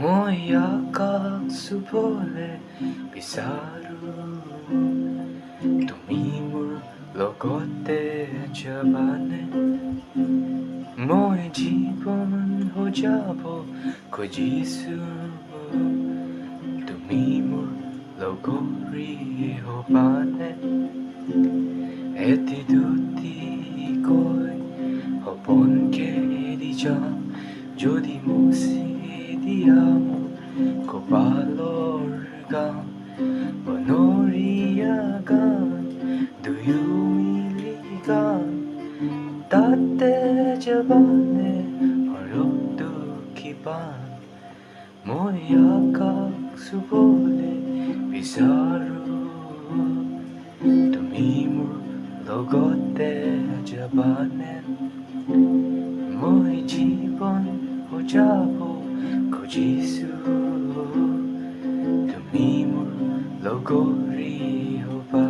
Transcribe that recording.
মই আকাশ চুবলৈ বিচাৰো, তুমি মোৰ লগতে যাবানে? মই জীৱন সজাব খুজিছো, তুমি মোৰ লগৰী হবানে? এটি দুটিকৈ সপোনকে এৰি যাম, যদি মুচি দিয়া মোৰ কপালৰ গান, বনৰীয়া গান, দুয়ো মিলি গান, তাতে যাবানে হৰতো কিবান? মই আকাশ চুবলৈ বিচাৰো, তুমি মোৰ লগতে যাবানে? মই জীৱন সজাব খুজিছো, তুমি মোৰ লগৰী হবা।